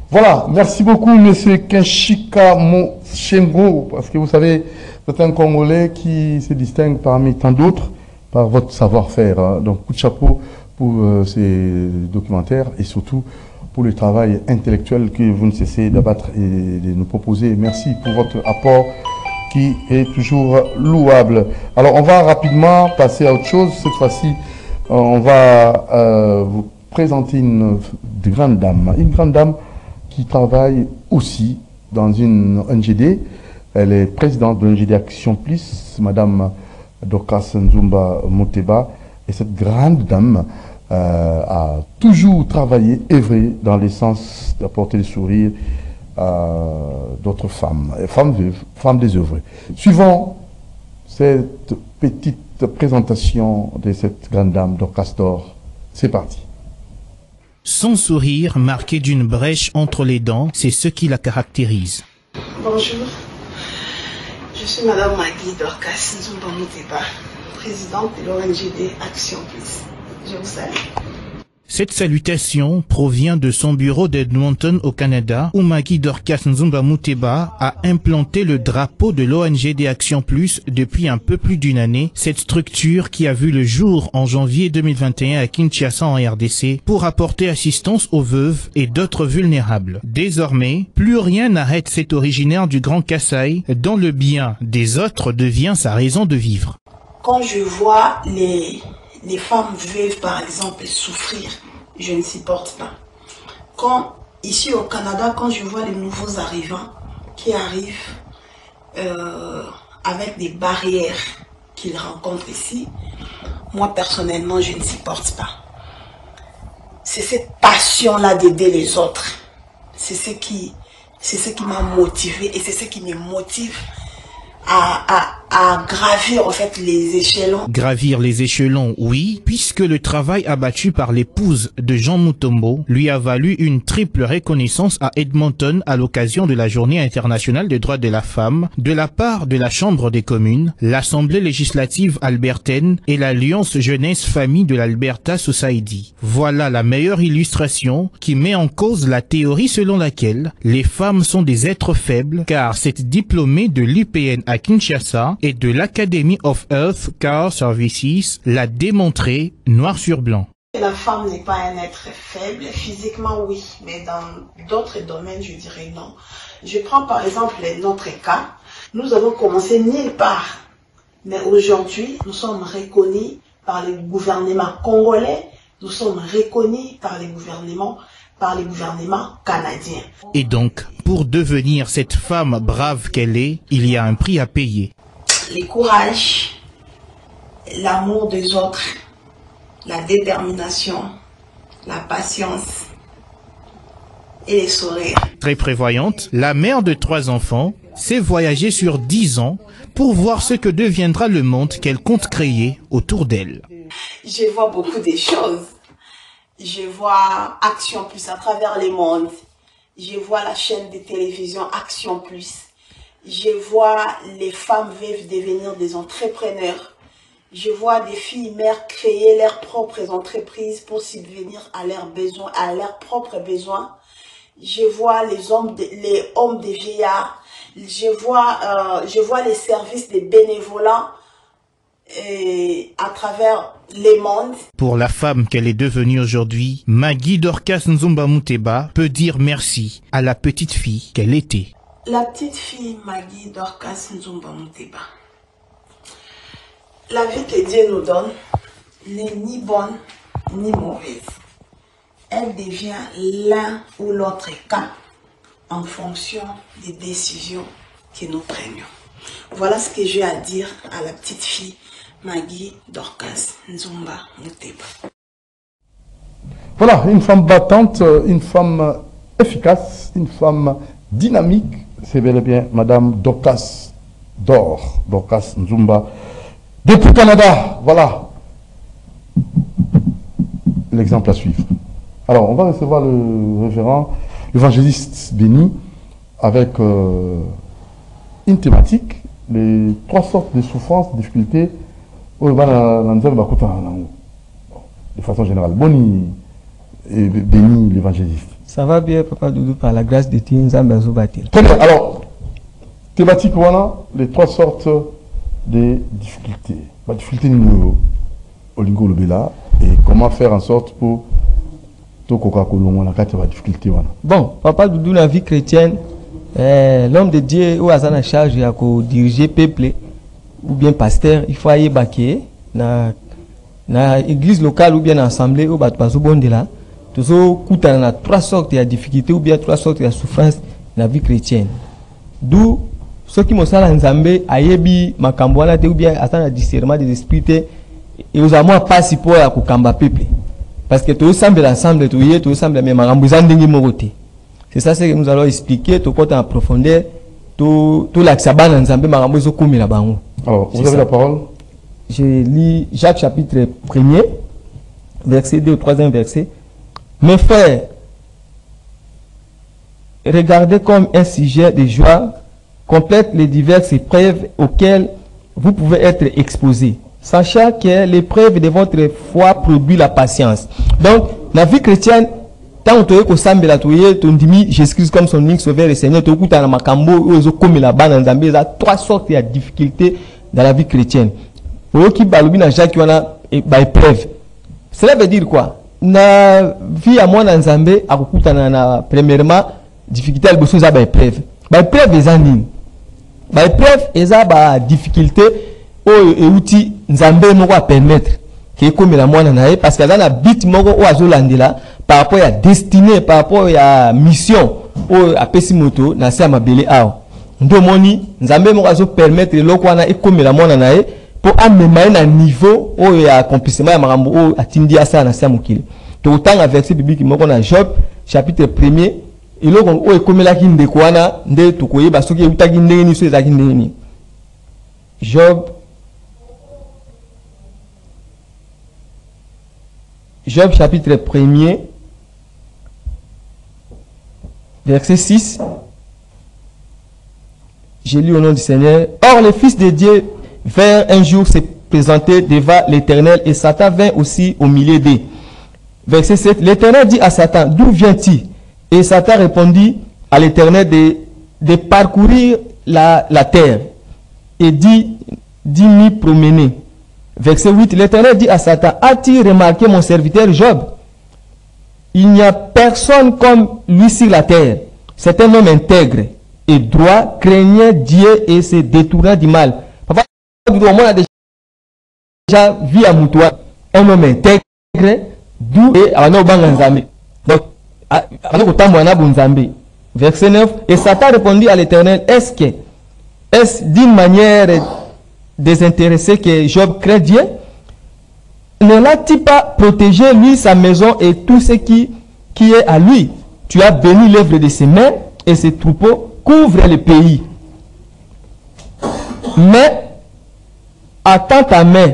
Voilà, merci beaucoup, monsieur Kenshika Mochengo, parce que vous savez, c'est un Congolais qui se distingue parmi tant d'autres par votre savoir-faire. Hein. Donc, coup de chapeau pour ces documentaires et surtout pour le travail intellectuel que vous ne cessez d'abattre et de nous proposer. Merci pour votre apport qui est toujours louable. Alors, on va rapidement passer à autre chose. Cette fois-ci, on va vous présenter une grande dame qui travaille aussi dans une NGD. Elle est présidente de l'NGD Action Plus, Madame Dorcas Nzumba Muteba. Et cette grande dame a toujours travaillé, œuvré dans le sens d'apporter le sourire à d'autres femmes, femmes désœuvrées. Suivons cette petite présentation de cette grande dame Dorcas Dor. C'est parti. Son sourire, marqué d'une brèche entre les dents, c'est ce qui la caractérise. Bonjour, je suis Madame Magui Dorcas Nzumba Muteba, présidente de l'ONGD Action Plus. Je vous salue. Cette salutation provient de son bureau d'Edmonton au Canada, où Magui Dorcas Nzumba Muteba a implanté le drapeau de l'ONGD Action Plus depuis un peu plus d'une année. Cette structure qui a vu le jour en janvier 2021 à Kinshasa en RDC pour apporter assistance aux veuves et d'autres vulnérables. Désormais, plus rien n'arrête cet originaire du Grand Kasaï dont le bien des autres devient sa raison de vivre. Quand je vois les femmes veuves, par exemple, souffrir, je ne supporte pas. Ici au Canada, quand je vois les nouveaux arrivants qui arrivent avec des barrières qu'ils rencontrent ici, moi personnellement, je ne supporte pas. C'est cette passion-là d'aider les autres. C'est ce qui m'a motivé et c'est ce qui me motive à gravir en fait les échelons. Gravir les échelons, oui, puisque le travail abattu par l'épouse de Jean Mutombo lui a valu une triple reconnaissance à Edmonton à l'occasion de la Journée internationale des droits de la femme, de la part de la Chambre des communes, l'Assemblée législative albertaine et l'Alliance Jeunesse Famille de l'Alberta Society. Voilà la meilleure illustration qui met en cause la théorie selon laquelle les femmes sont des êtres faibles, car cette diplômée de l'UPN à Kinshasa et de l'Academy of Health Care Services l'a démontré noir sur blanc. La femme n'est pas un être faible, physiquement oui, mais dans d'autres domaines je dirais non. Je prends par exemple notre cas, nous avons commencé nulle part, mais aujourd'hui nous sommes reconnus par les gouvernements congolais, nous sommes reconnus par les gouvernements canadiens. Et donc, pour devenir cette femme brave qu'elle est, il y a un prix à payer. Le courage, l'amour des autres, la détermination, la patience et les sourires. Très prévoyante, la mère de 3 enfants sait voyager sur 10 ans pour voir ce que deviendra le monde qu'elle compte créer autour d'elle. Je vois beaucoup de choses. Je vois Action Plus à travers le monde. Je vois la chaîne de télévision Action Plus. Je vois les femmes veuves devenir des entrepreneurs. Je vois des filles mères créer leurs propres entreprises pour subvenir à leurs besoins, à leurs propres besoins. Je vois les hommes des vieillards. Je vois les services des bénévolats. Et à travers les mondes. Pour la femme qu'elle est devenue aujourd'hui, Magui Dorcas Nzumba Muteba peut dire merci à la petite fille qu'elle était. La petite fille Magui Dorcas Nzumba Muteba. La vie que Dieu nous donne n'est ni bonne ni mauvaise. Elle devient l'un ou l'autre cas en fonction des décisions que nous prenions. Voilà ce que j'ai à dire à la petite fille Magui Dorcas Nzumba Muteba. Voilà, une femme battante, une femme efficace, une femme dynamique. C'est bel et bien Madame Dorcas Dor, Dorcas Nzumba. Depuis Canada, voilà l'exemple à suivre. Alors, on va recevoir le référent, l'évangéliste béni, avec une thématique, les 3 sortes de souffrances, de difficultés, de façon générale. Boni et béni l'évangéliste. Ça va bien, Papa Doudou, par la grâce de Dieu, Nzambe Batil. Alors, thématique, voilà, les 3 sortes de difficultés. La difficulté au lingo lobela et comment faire en sorte pour tout Coca-Cola, la difficulté. Bon, Papa Doudou, la vie chrétienne, l'homme de Dieu ou à sa charge de diriger peuple ou bien pasteur, il faut aller baquer dans l'église locale ou bien assemblée ou battre bon de là. Toujours coûter na 3 sortes de difficultés ou bien 3 sortes de souffrances dans la vie chrétienne. D'où ceux qui m'ont sala nzambe ayebi makambo wana te ou bien atteindre discernement des esprits et aux amours pas si pour à kukamba peuple parce que tout semble ensemble tout semble mais makambo zandingi mokote. C'est ça que nous allons expliquer tout côté en profondeur tout l'axaba nzambe makambo zo komela bango. Alors, vous avez la parole. Je lis Jacques chapitre 1er verset 2 au 3e verset. Mes frères, regardez comme un sujet de joie complète les diverses épreuves auxquelles vous pouvez être exposés, sachant que l'épreuve de votre foi produit la patience. Donc, la vie chrétienne, tant que tu as Jésus-Christ comme son unique sauveur et Seigneur, tu as makambo comme la banane zambé, il y a 3 sortes de difficultés dans la vie chrétienne. Pour qui balubi na Jacques wana épreuve. Cela veut dire quoi? Na vie à moi dans Zambé à kukutana na premièrement difficulté al bosso za ba épreuve. Ba épreuve ezani. Ba épreuve eza ba difficulté o euti Nzambe moko a permettre que comme la mwana nae parce que dans la bit moko o azolandela par rapport à destinée par rapport à mission o apesi moto na se mabele awo. Ndo moni Nzambe moko azo permettre loko wana e comme la mwana nae pour amener un niveau où il y a accomplissement ya makambo o atindi asa na sa mokili. To autant un verset biblique moko na Job chapitre 1er et loko o ekomela ki ndeko wana nde tokoyeba soki utaki ndenge ni so ezaki ndenge ni. Job chapitre 1er verset 6. J'ai lu au nom du Seigneur. Or le Fils de Dieu vint un jour se présenter devant l'Éternel et Satan vint aussi au milieu d'eux. Verset 7. L'Éternel dit à Satan, d'où viens-tu? Et Satan répondit à l'Éternel de parcourir la terre et dit m'y promener. Verset 8. L'Éternel dit à Satan, as-tu remarqué mon serviteur Job? Il n'y a personne comme lui sur la terre. C'est un homme intègre et droit, craignant Dieu et se détournant du mal. On a déjà vu à Moutoua un homme intègre, d'où et à Nzambe. Donc, verset 9. Et Satan répondit à l'Éternel, est-ce d'une manière désintéressée que Job craint Dieu? Ne l'a-t-il pas protégé, lui, sa maison et tout ce qui est à lui? Tu as béni l'œuvre de ses mains et ses troupeaux couvrent le pays. Mais attends ta main,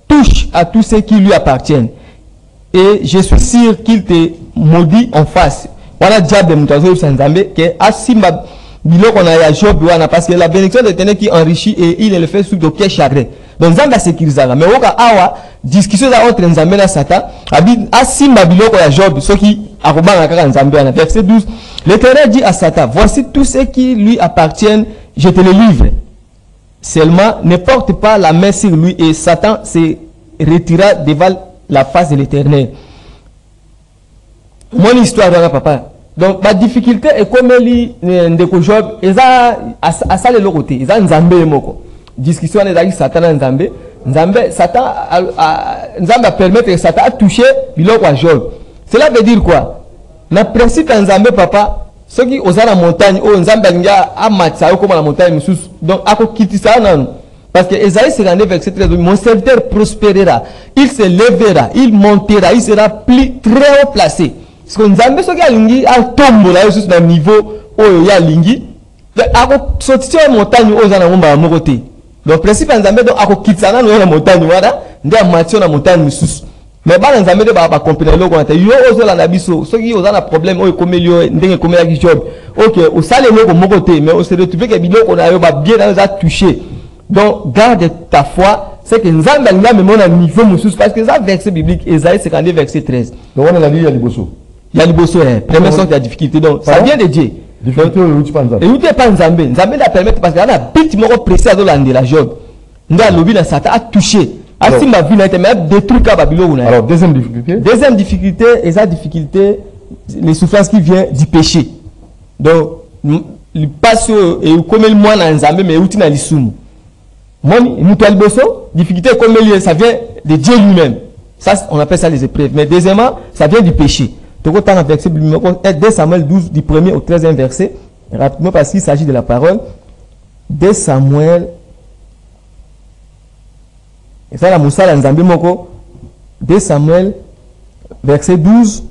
touche à tout ce qui lui appartient. Et je suis sûr qu'il te maudit en face. Voilà diable de Moutazo Sanzambe que Asimba Bilok on a Job parce que la bénédiction de l'Éternel qui enrichit et il le fait sous de pieds chagrin. Donc Zamba sécurisera. Mais Oka Awa discussion entre Nzambe et Satan. Asimba Bilok on a Job ce qui a Robin Nzambe verset 12. L'Éternel dit à Satan, voici tout ce qui lui appartient, je te le livre. Seulement, ne porte pas la main sur lui et Satan se retira devant la face de l'Éternel. Mon histoire, voilà, papa. Donc, ma difficulté est comme elle de Job, et ça, à ça, le côté, ils ont Nzambe moko. Discussion avec Satan et Nzambe. Satan a permis que Satan a touché biloko à Job. Cela veut dire quoi? Le principe Nzambe, papa, ceux qui osent la montagne, oh Nzambe a matcha comme la montagne, donc à quitter ça non. Parce que Esaïe se rendait verset 13, mon serviteur prospérera, il se lèvera, il montera, il sera plus très haut placé. Parce que Nzambe ceux qui a lingi a tombe là juste dans le niveau où il y a lingi, à sortir la montagne aux ana mumba mokoté. Donc principe Nzambe donc à quitter ça dans la montagne voilà, ndé matcha la montagne mususu. Mais ba Nzambe de ba comprendre lo konata yo ozo la biso ceux qui ont un problème o comme yo ndenge comme ya Job. OK, au sale loko mokoté mais on se retrouve que biloko na yo ba bien dans a touché. Donc garde ta foi, c'est que Nzambe n'a même mon niveau mususu parce que ça verset biblique Esaïe 52 verset 13. Donc on a lu à Liboso. il y a le bosso, première sorte de difficulté. Donc, ça vient de Dieu. Difficulté, tu pas Nzambe. Et vous pas Nzambe. Nzambe la permettre parce qu'il y a un petit moment précis à la Job. Nous avons lobby dans Satan a touché. A si ma vie n'a été même détruit à Babylone. Alors, deuxième difficulté. Deuxième difficulté, et sa difficulté, les souffrances qui viennent du péché. Donc, le passe et comme le moine en Nzambe, mais où tu n'as l'issou. Moi, nous t'as le bosso. Difficulté comme ça vient de Dieu lui-même. Ça, on appelle ça les épreuves. Mais deuxièmement, ça vient du péché. Donc, autant dans verset 2 Samuel 12, du 1er au 13e verset, rapidement parce qu'il s'agit de la parole. 2 Samuel, et ça, la Moussa, la Nzambe Moko, 2 Samuel, verset 12,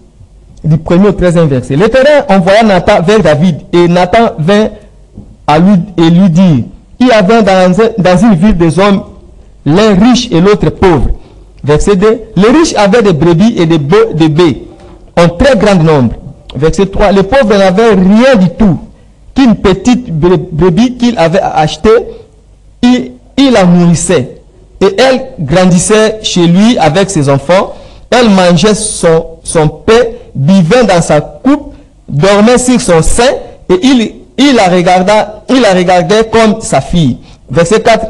du 1er au 13e verset. L'Éternel envoya Nathan vers David, et Nathan vint à lui et lui dit, il y avait dans une ville des hommes, l'un riche et l'autre pauvre. Verset 2, les riches avaient des brebis et des bœufs en très grand nombre. Verset 3, les pauvres n'avaient rien du tout, qu'une petite brebis qu'il avait achetée, il la nourrissait. Et elle grandissait chez lui avec ses enfants. Elle mangeait son pain, buvait dans sa coupe, dormait sur son sein, et il la regardait comme sa fille. Verset 4,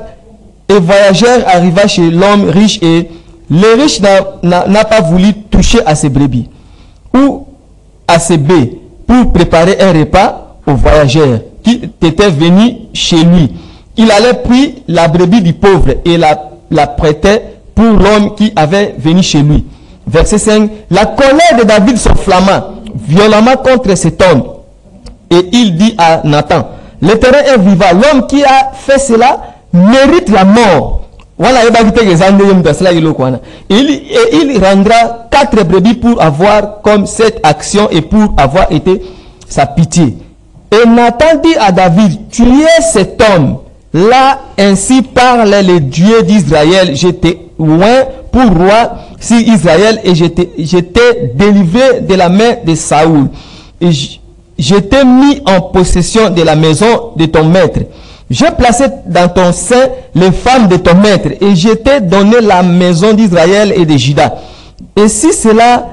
et voyageur arriva chez l'homme riche, et le riche n'a pas voulu toucher à ses brebis ou à ses bœufs pour préparer un repas aux voyageurs qui étaient venus chez lui. Il allait puis la brebis du pauvre et la prêtait pour l'homme qui avait venu chez lui. Verset 5, la colère de David s'enflamma violemment contre cet homme. Et il dit à Nathan, l'Éternel est vivant, l'homme qui a fait cela mérite la mort. Voilà, il rendra 4 brebis pour avoir comme cette action et pour avoir été sa pitié. Et Nathan dit à David, tu es cet homme. Là, ainsi parle le Dieu d'Israël. J'étais loin pour roi sur Israël et j'étais délivré de la main de Saoul. Et j'étais mis en possession de la maison de ton maître. J'ai placé dans ton sein les femmes de ton maître et je t'ai donné la maison d'Israël et de Juda. Et si cela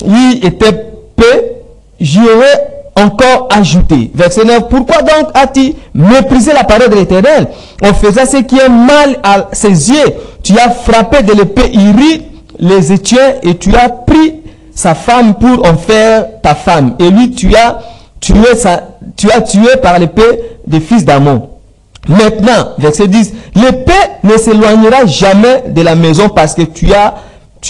lui était peu, j'y aurais encore ajouté. Verset 9. Pourquoi donc as-tu méprisé la parole de l'Éternel en faisant ce qui est mal à ses yeux? Tu as frappé de l'épée Iri les Étiens et tu as pris sa femme pour en faire ta femme. Et lui, tu as tué par l'épée des fils d'Amon. Maintenant, verset 10, l'épée ne s'éloignera jamais de la maison parce que tu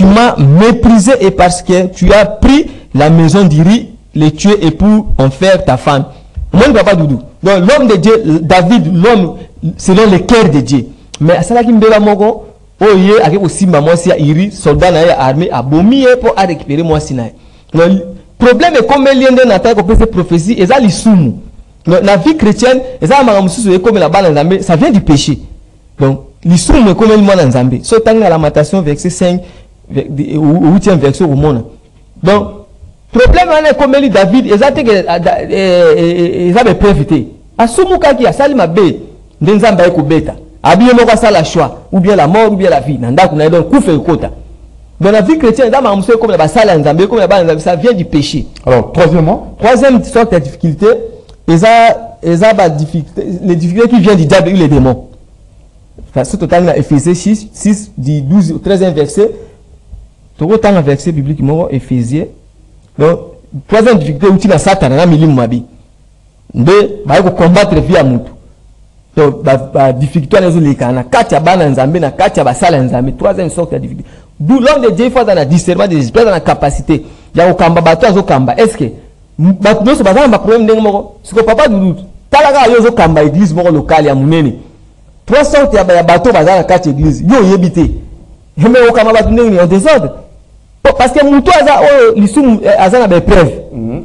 m'as méprisé et parce que tu as pris la maison d'Iri, les tuer et pour en faire ta femme. Moi, ne vois pas Doudou. Donc, l'homme de Dieu, David, l'homme selon le cœur de Dieu. Mais à cela qui me dit la mogo, oh yeah, avec aussi maman si Iri, soldat na armée a bomi pour récupérer moi sinaï. Le problème est comme il y a une attaque pour cette prophétie, et ça l'issoumu. La vie chrétienne, et ça comme la balle en Zambé, ça vient du péché. Donc, l'issoumu est comme le monde en Zambé. Ce temps la lamentation verset 5 au 8e verset au monde. Donc, problème est comme il David, et ça peut profiter. À ce moment qui a salima B, n'enzamba eko beta. Abiyé moko sala choix, ou bien la mort, ou bien la vie. Nanda kuna donc koufe kota. Dans la vie chrétienne, dans ma comme la basala nzambe, comme la basala, ça vient du péché. Alors, troisième sorte de difficulté, les difficultés qui viennent du diable et les démons. C'est total dans Éphésiens 6, du 12 au 13e verset. Tout autant le verset biblique, Éphésiens. Donc, troisième difficulté, où tu as Satan, dans milieu mabi. Mais, il faut combattre via Moutou. Donc, la difficulté, les kana katia bana nzambe na katia basala nzambe. Troisième sorte de difficulté. D'où l'homme de Dieu, il faut dans la discernement des esprits, dans la capacité. Il y a au kamba bato azo kamba. Est-ce que nous sommes pas un problème de moko? Ce que papa nous dit, talaga yozo kamba église moko locale ya munene. Trois sortes ya bato bazala katia église. Yo yebite. Mais au kamba bato ndenge en désordre. Parce que moutou aza l'issou aza na preuve.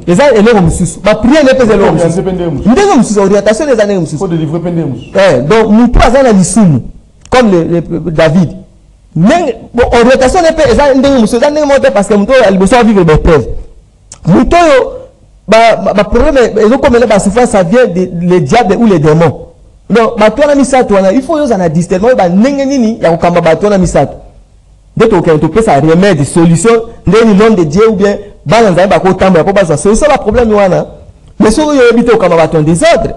Et ça est là comme sous. Ma prière n'est pas là comme sous. Ndenge comme sous orientation des années comme sous. Faut délivrer pendem. Donc moutou aza na l'issou comme David. Orientation n'est pas ça ndenge comme sous. Ça ndenge monter parce que moutou a besoin de vivre des preuves. Moutou ba problème ils ont comme là souffrance ça vient les diables ou les démons. Donc bato na misato il faut yo na discernement ba ndenge nini ya kokamba bato na misato. Dès que tu peux ça remède des solutions, l'homme de Dieu ou bien bana nzambe bakotambola po bazwa solution ba problème wana. Mais soki yo ebite okama bato en désordre,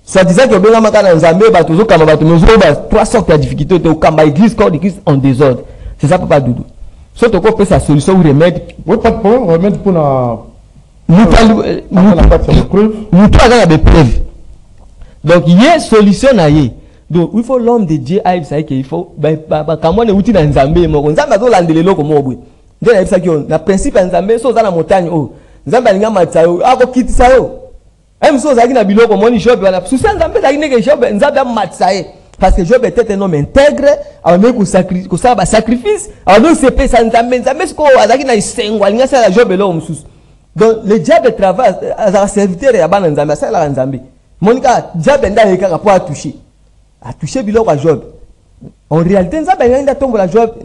soit disant que benga makana nzambe bato zo kama bato mezo ba trois sortes de difficultés de okamba église corps d'église en désordre. C'est ça papa Doudou. Soit on peut sa solution ou remède. Oui, pas de problème, remède pour la nous avons des preuves. Donc il y a solution à y. Donc il faut l'homme de Dieu aille ça qu'il faut comme on est outil dans Nzambe mo Nzambe zo landele ko mo boy. Ndio na ça qui on na principe Nzambe so za na montagne o. Nzambe alinga matsayo ako kitisa yo. Même so za ki na biloko mo ni job wana. Sous Nzambe za ki ne job Nzambe matsaye. Parce que Job était un homme intègre, on a sacrifice, on a fait ça, donc le diable travaille à serviteur et à Bananzambe, ça la Nzambe. Monica, diable n'a pas touché. A touché biloko à Job. En réalité, Nzambe n'a pas tombé à Job,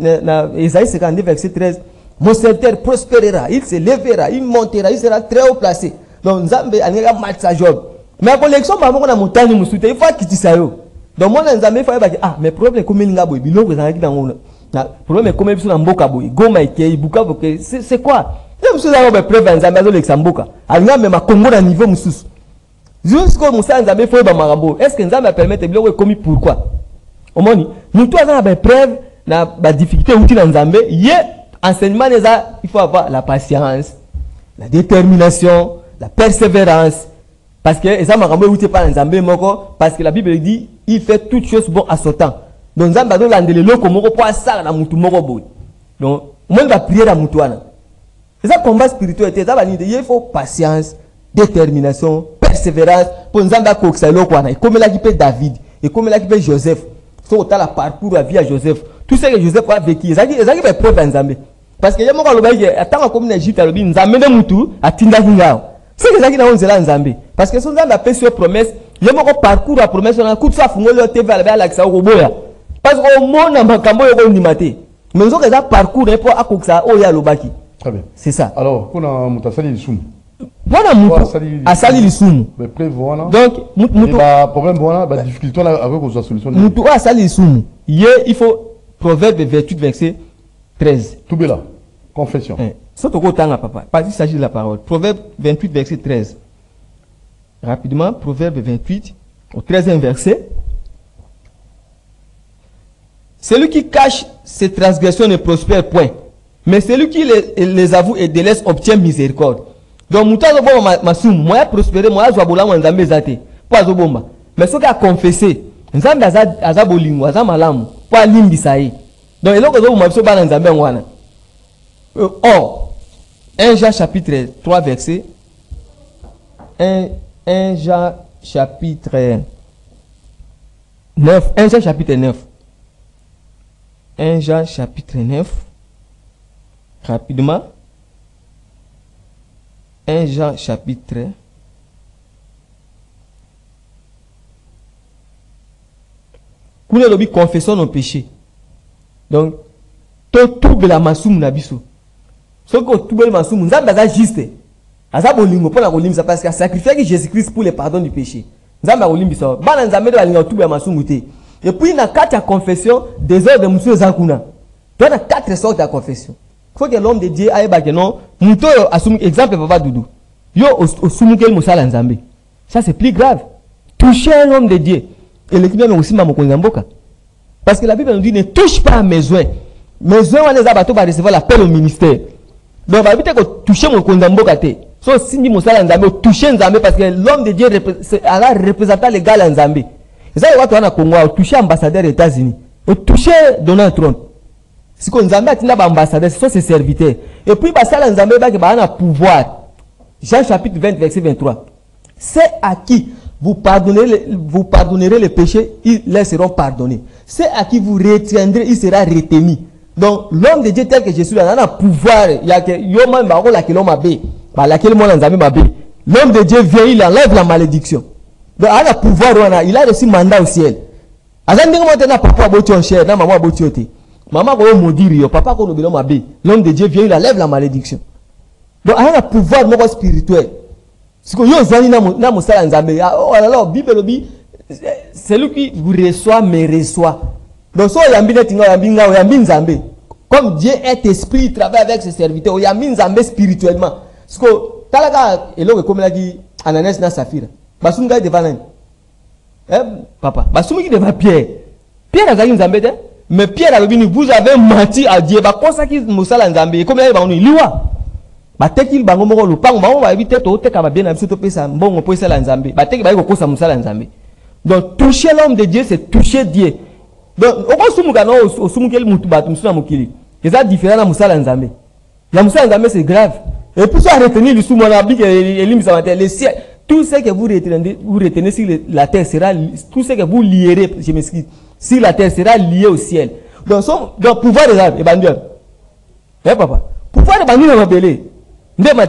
Isaïe 52, verset 13. Mon serviteur prospérera, il se lèvera, il montera, il sera très haut placé. Donc Nzambe a match à Job. Mais la collection, maman, on a montagne, il faut quitter ça. Donc moi Nzambe faut ah mais problème comme il ngabo biloko ezalaki dans na problème comme biso na mboka boy goma ikei bukavu que c'est quoi même si ça va preuve Nzambe azo l'examboka alinga même Congo na niveau mususu jusqu'au musa Nzambe faut ba marambo est-ce que Nzambe permettre biloko comme pourquoi omoni mutu azana ba preuve na ba difficulté outil na Nzambe yé enseignement il faut avoir la patience, la détermination, la persévérance. Parce que ça m'a outil pas Nzambe moko parce que la Bible dit il fait toutes choses bon à son temps. Donc Nzambe do landele loko moko po asala na mutu moko boy. Donc moi va prier na mutu wana. C'est ça combat spirituel ça va il faut patience, détermination, persévérance pour Nzambe ko xa loko wana. Comme la qui peut David et comme la qui peut Joseph. So ta la parcours la vie à Joseph. Tout ce que Joseph a vécu, ça qui va preuve Nzambe. Parce que yemo ko lobaye attends comme Égypte alobi Nzambe de mutu atinda ngao. C'est que ça qui n'a pas Nzambe. Parce que son Nzambe a fait sur promesse, il y a un parcours à promesse, on a coup de ça, il faut TV à la Parce qu'au monde, on a un limité. Mais on a un parcours pour accoucher au Yalobaki. Très bien. C'est ça. Alors, pour la Sali Lissoum. Voilà, à Sali Lissoum. Donc, problème, voilà, difficulté avec vos solutions. Moutou à Sali Lissoum. Il faut Proverbe 28, verset 13. Tout bien là. Confession. Papa. Parce qu'il s'agit de la parole. Proverbe 28, verset 13. Rapidement, Proverbe 28, au 13e verset. Celui qui cache ses transgressions ne prospère point. Mais celui qui les avoue et délaisse obtient miséricorde. Donc, mouta zoboma masum, moi prospérer, moi zobola mo nzambe zate. Pas zobomba. Mais ce qui a confessé, nzambe azabolingo, azamalamu, pas limbisa yi. Donc, eloko zoboma biso bana nzambe ngwana. Or, 1 Jean chapitre 3 verset 1 Jean chapitre 9 1 Jean chapitre 9 1 Jean chapitre 9 rapidement 1 Jean chapitre confessons nos péchés. Donc tout la masum na biso. Ce que tout le monde Nzambe aza juste. Aza bolingo pour la kolimisa parce qu'il a sacrifié Jésus-Christ pour le pardon du péché. Nzambe kolimisa. Bana Nzambe do alinga tout be masumu te. Et puis na quatre confession des heures de monsieur Zakuna. Donc na quatre sortes de confession. Il faut que l'homme de Dieu aille ba que non, muto assume exemple papa Doudou. Yo osumukel musala Nzambe. Ça c'est plus grave. Toucher un homme de Dieu et le kibia aussi mamokonza mboka. Parce que la Bible nous dit ne touche pas à mes besoins. Mes besoins on les abato ba recevoir l'appel au ministère. Donc, on va éviter que toucher mon condamné. So, si nous sommes toucher Nzambe parce que l'homme de Dieu a représentant les gars Nzambe. Et ça, on va Congo, toucher l'ambassadeur des États-Unis, toucher Donald Trump. Si on Nzambe a l'ambassadeur, ce sont ses serviteurs. Et puis, Nzambe a un pouvoir. Jean chapitre 20, verset 23. C'est à qui vous pardonnerez les péchés, ils leur seront pardonnés. C'est à qui vous retiendrez, il sera retenu. Donc, l'homme de Dieu tel que Jésus a un pouvoir. Il y a que l'homme de Dieu vient, il enlève la malédiction. Donc, il a un pouvoir, il a reçu mandat au ciel. L'homme de Dieu vient, il enlève la malédiction. Donc, il a un pouvoir spirituel. C'est lui qui vous reçoit, me reçoit. Donc, so yambi netinga yambi Nzambe. Comme Dieu est esprit, il travaille avec ses serviteurs. Il y a mis Nzambe spirituellement. Parce que, talaga, et là, comme l'a dit, Ananias na Saphira. Basumga devant l'un. Papa. Basumga devant Pierre. Pierre a dit Nzambe, mais Pierre a dit, vous avez menti à Dieu. Bah, comme ça qu'il moussa Nzambe. Comme là, il liwa. Bah, tekil bango moko le pang, bango va éviter tout, te kaba bien absurde pesa, bon, on peut ça Nzambe. Bah, tekil bango kosa moussa Nzambe. Donc, toucher l'homme de Dieu, c'est toucher Dieu. Donc, au sumuka no, au sumukel mutubat, moussa mukili. Et ça différent na moussa Nzambe. La moussa Nzambe, c'est grave. Et pour ça, retenir le soumana, le ciel, tout ce que vous retenez sur la terre sera, tout ce que vous lierez, je m'excuse, sur la terre sera lié au ciel. Donc, pouvoir des arbres, et bandier. Papa, pouvoir des bandiers, on va appeler. L'homme de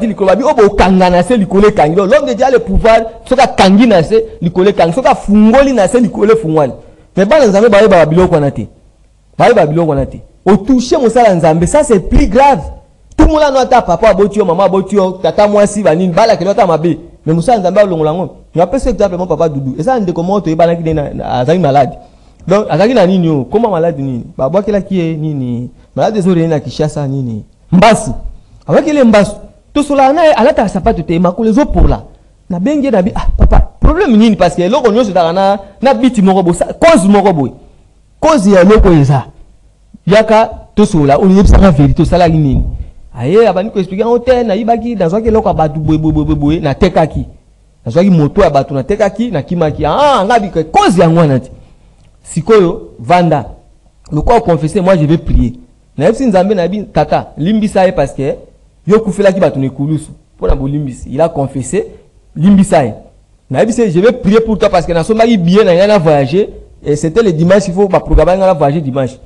Dieu a le pouvoir, ce qu'a kangi nase, l'icole kangi, ce qu'a fungoli nase, l'icole fungwali. Mais pas les amis, babilo konate. Babilo konate. Au toucher mon salaire Nzambe, ça c'est plus grave. Tout le monde a notre papa, abotio, maman, abotio, tata, moi, si, vanine, bala, que l'autre m'a bé. Mais Moussa Nzambe, l'ongolangon. Je appelle ce exemple, mon papa Doudou. Et ça, on décommande, tu es balaki à malade. Donc, à Zaki na nini, comment malade nini? Baba, qui est nini? Malade des oreilles, na Kishasa nini? Mbasi. Avec il est mbasi. Tout cela, à la tasse, pas tout est ma les autres pour là. Na bengue na bi, ah, papa, problème nini, parce que l'autre, on est na biti morobo, cause morobo. Cause ya loko eza. Yaka, tout cela, on y est sans vérité, ça la nini. Aye, abani ko expliquer on terre na ibaki dans ce que loko abatu boy na tekaki. Na ce qui moto abatu na tekaki na kimaki. Ah, ngabi que cause ya ngwana ti. Sikoyo vanda. Le corps confessé, moi je vais prier. Na epsi Nzambe na bi tata, limbisa e parce que yo kufela ki batu ne kulusu. Pour na bolimbisi, il a confessé limbisa e. Na bi je vais prier pour toi parce que na soma ki bien na yana voyager et c'était le dimanche il faut ba programmer na voyager dimanche.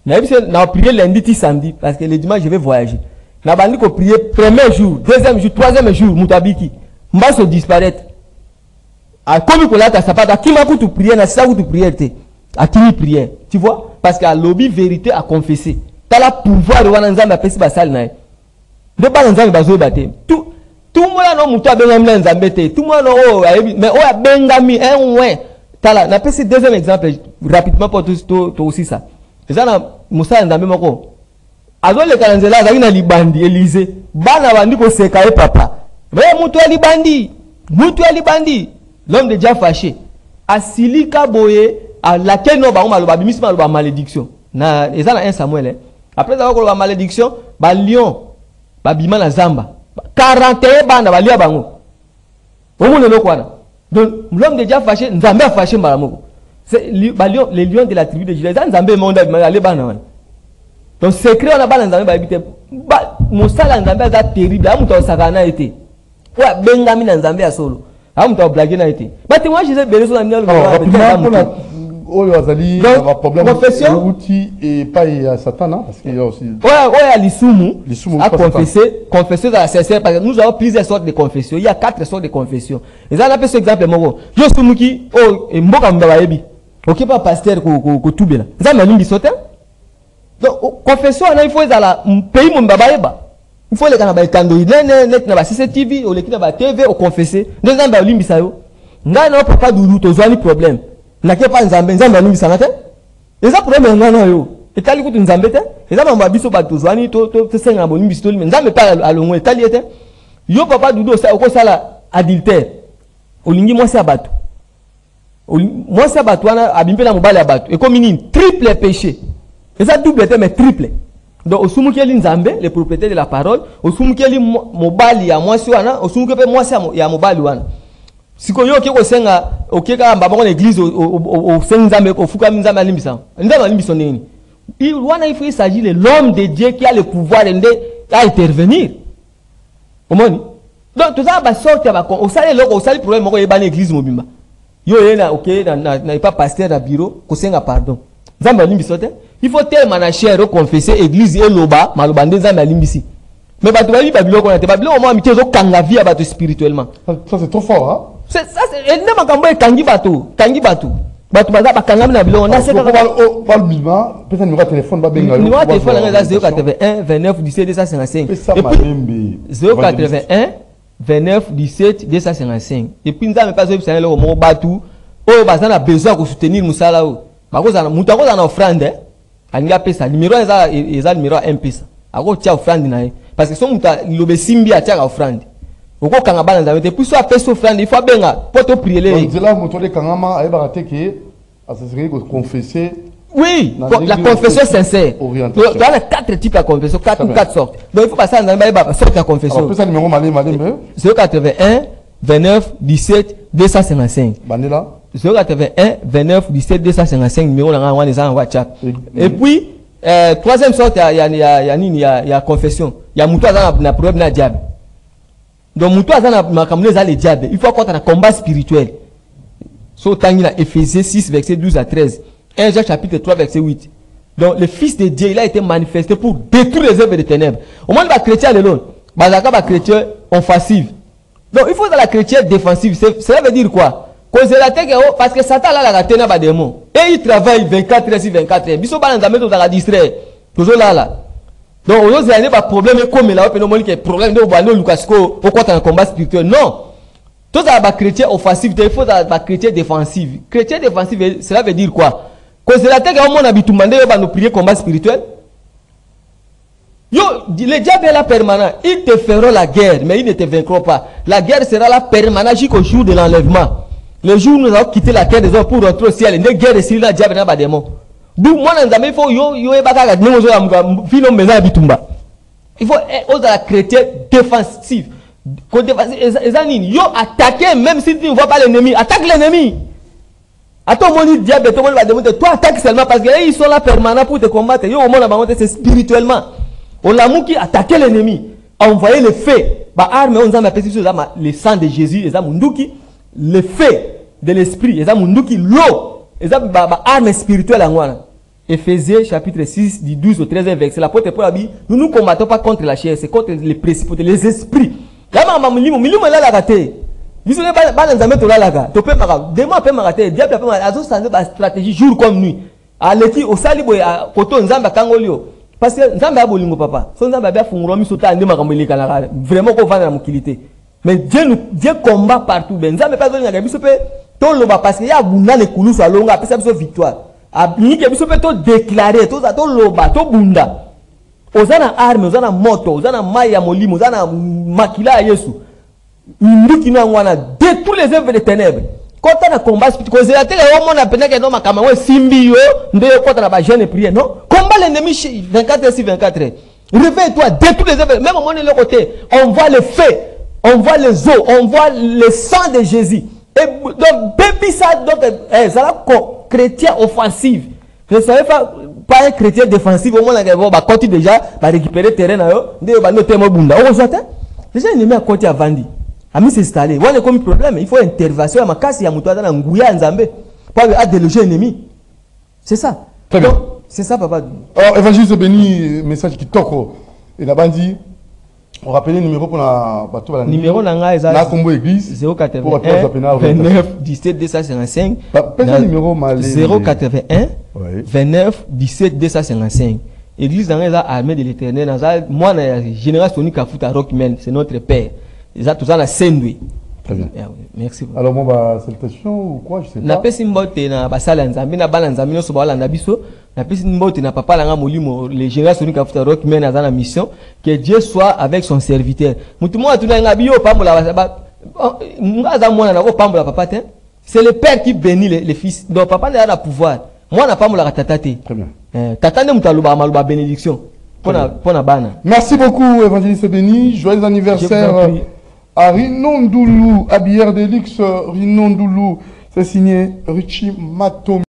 Na bi na prier lundi ti samedi parce que le dimanche je vais voyager. Na bandi ko prier premier jour, deuxième jour, troisième jour, mutabiki. Mba se disparaître. A comme ko lata sapata qui m'a pour prier na ça pour prier te. A qui prière. Tu vois parce que la lobby vérité a confessé. Tu as le pouvoir de wana Nzambe apesi basal na. De ba Nzambe bazo baté. Tout le monde no mutu abenga Nzambe te. Tout le monde oh mais oh abengami un ouais. Tala na pesi deuxième exemple rapidement pour tout aussi ça. Ça na Musa Nzambe moko. Azo le kalanzela azali na libandi Élysée. Bana bandi ko seka e papa. Mais mutu ali bandi. Mutu ali bandi. L'homme de Dieu fâché. Asilika boye à laquelle nous avons la malédiction. Na eza na 1 Samuel. Après avoir la malédiction, ba lion, ba bima na zamba. 41 banda ba lia bango. Omo no kwana. Donc l'homme de Dieu fâché, Nzambe a fâché malamoko. C'est les lions de la tribu de Juda. Nzambe monda ba aller bana. Donc secret on a bana Nzambe ba habiter. Ba mosala Nzambe za terrible. Amu to sakana été. Wa bengami na Nzambe ya solo. Amu to blague na été. But moi je sais bereso na mialo. Oyo azali un problème outil et pas à Satan parce qu'il y a aussi l'isumu a confessé dans la sincère parce que nous avons plusieurs sortes de confessions. Il y a 4 sortes de confessions. Et ça on appelle ce exemple moko. Je sumu ki mboka mbaba yebi. OK pas pasteur ko tubela. Ça m'a limbi sote. Donc confession il faut ezala pays mbaba yeba. Il faut les kana ba tando net na ba CCTV ou les kina ba TV au confesser. Deux ans ba limbi sayo. Nga na papa dulu to zwani problème. Na ke pa Nzambe alingi sanate eza problème ngana yo etali kutu Nzambe te eza mamba biso ba tozwani to senga boni biso Nzambe pa alongo etali ete yo papa dudu ko sala adultère olingi mwasi abatu wana abimpela mobali abatu e comme une triple péché eza double te mais triple donc osumukeli Nzambe le propriétaire de la parole osumukeli mobali ya mwasi wana osumuke pe mwasi ya mobali wana. Si vous avez un senga, ok, quand on l'église au Saint-Nzambe, au Foucault-Nzambe à l'Imbisson. Il s'agit de l'homme de Dieu qui a le pouvoir d'intervenir. Donc, tout ça va sortir, au salaire, au salaire, problème, on va l'église mobile. Yo, ok, n'a pas pasteur à bureau, qu'on senga pardon. Nzambe à l'Imbisson, il faut tellement cher confesser église et loba, malobande Nzambe à l'Imbissi. Mais bah, tu vas dire, Babylone, on a été Babylone, au moins, mais tu as kanga vie à battre spirituellement. Ça, c'est trop fort, hein? C'est ça, c'est énorme quand on tangi bateau. Batu baza ba kangam na bilo. On a c'est pas le bima, peut-être numéro de téléphone ba benga. Numéro de téléphone là 081 29 17 255. Et puis 081 29 17 255. Et puis nzambe pas zo bisana lo mo batu. Oh baza na besoin ko soutenir musala o. Ba ko za na muta ko za na offrande. anga pesa numéro eza numéro un pesa ako tia offrande na ye parce que son muta lobe simbi atia offrande oko kanga bana nzambe te puis so apesa offrande il faut benga poto prier les donc là moto de kangama ay barate que ça serait confesser. Oui, la confession sincère. Il y a 4 types de confession, 4 ou 4 sortes. Donc il faut passer dans la sorte de confession. Alors, ça numéro 081 29 17 255. 081 29 17 255 numéro dans WhatsApp. Et puis troisième sorte il y a confession. Il y a muto na problème na diable. Donc muto na makamune za le diable. Il faut qu'on ait un combat spirituel. So tangi na Éphésiens 6 verset 12 à 13. 1 Jean chapitre 3 verset 8. Donc le Fils de Dieu, il a été manifesté pour détruire les œuvres des ténèbres. Au moins, les chrétiens, les chrétiens offensifs. Donc il faut dans la chrétienne défensive. Cela veut dire quoi? Parce que Satan a la ténèbre à démon. Et il travaille 24 heures sur 24 heures. Biso ba nzambe to za distraire. Toujours là. Donc on a pas problème comme là, on a problème de voir Lucasco pourquoi tu as un combat spirituel. Non. Tous les chrétiens offensifs, il faut des chrétiens défensifs. Chrétien défensif, cela veut dire quoi? Quand c'est la terre que on a habitué à nous prier combat spirituel. Yo, le diable est là permanent. Ils te feront la guerre, mais ils ne te vaincront pas. La guerre sera là permanente jusqu'au jour de l'enlèvement. Le jour où nous allons quitter la terre des hommes pour rentrer au ciel, une guerre est sur la diable n'a pas de démon. D'où moi, il faut il faut être la chrétien défensif. Yo attaquer même si tu ne vois pas l'ennemi, attaque l'ennemi. Attends, mon diable, tout le monde va demander, toi attaque seulement parce qu'ils sont là permanents pour te combattre. Yo, au monde c'est spirituellement. On l'a qui attaquer l'ennemi, envoyer le feu. Bah arme on a appelé le sang de Jésus, les amunduki, le feu de l'esprit, les amunduki, l'eau, les armes spirituelles en moi. Éphésiens chapitre 6 du 12 au 13 verset. L'apôtre Paul a dit, nous ne combattons pas contre la chair, c'est contre les principautés, les esprits. Là, milieu là la raté. Ils sont pas dans un méthode là. Tu peux m'arrêter. Demain peut m'arrêter. Diable peut m'arrêter. Azo ça c'est stratégie jour comme nuit. À l'équipe au sali boy à koto nzamba kangolio. Parce que nzamba bolingo papa. Son nzamba bien funguro mi sota ande makambeli kana. Vraiment ko vendre la mukilité. Mais Dieu combat partout. Ben nzamba pas donner ngabi sope to loba parce que ya bunda le kulu so longa pesa biso victoire. A nike biso pe to déclarer to za to loba to bunda. Ozana arme, ozana moto, ozana maya molimo, ozana makila ya Yesu. Induki na ngwana détruit les œuvres des ténèbres. Quand on a combat spirituel, c'est la télé au monde a peine que non makama we simbi yo, ndé quand on a ba jeune prier, non? Combat l'ennemi 24 heures sur 24 heures. Réveille-toi, détruis les œuvres. Même au monde de l'autre côté, on voit le feu, on voit les eaux, on voit le sang de Jésus. Et donc baby ça donc ça là chrétien offensif. Je ne savais pas un chrétien défensif au moins va côté déjà va récupérer terrain là ndé ba no temo bunda. On voit déjà ennemi à côté à Vandi. Ami s'installer. Voilà comme problème, il faut intervention à ma casse ya muto na nguya nzambe pour déloger l'ennemi. C'est ça. Très bien. C'est ça papa. Alors évangile béni message qui toko et la bandi on rappelle le numéro pour la bateau la numéro na Combo église 081 29 17 255 numéro 081 29 17 255 église dans armée de l'Éternel dans moi général Sonic Kafuta Rockman c'est notre père. Ils ont tout ça la Saint-Louis. Très bien. Merci. Alors bon bah salutation ou quoi je sais pas. Na pesi mbote na basala nzambi na bala nzambi no so bala na biso na pesi mbote na papa langa molimo le général Sonic Kafuta Rock mène à la mission que Dieu soit avec son serviteur. Mutu mo atuna nga biyo pambola ba ngaza mwana na ko pambola papa te. C'est le père qui bénit les fils. Donc papa n'a pas pouvoir. Moi n'a pambola tatate. Très bien. Tata ne mutaluba maluba bénédiction. Pona bana. Merci beaucoup évangéliste béni, joyeux anniversaire. À Rinondoulou, à Bière de Luxe, Rinondoulou, c'est signé Richie Matom.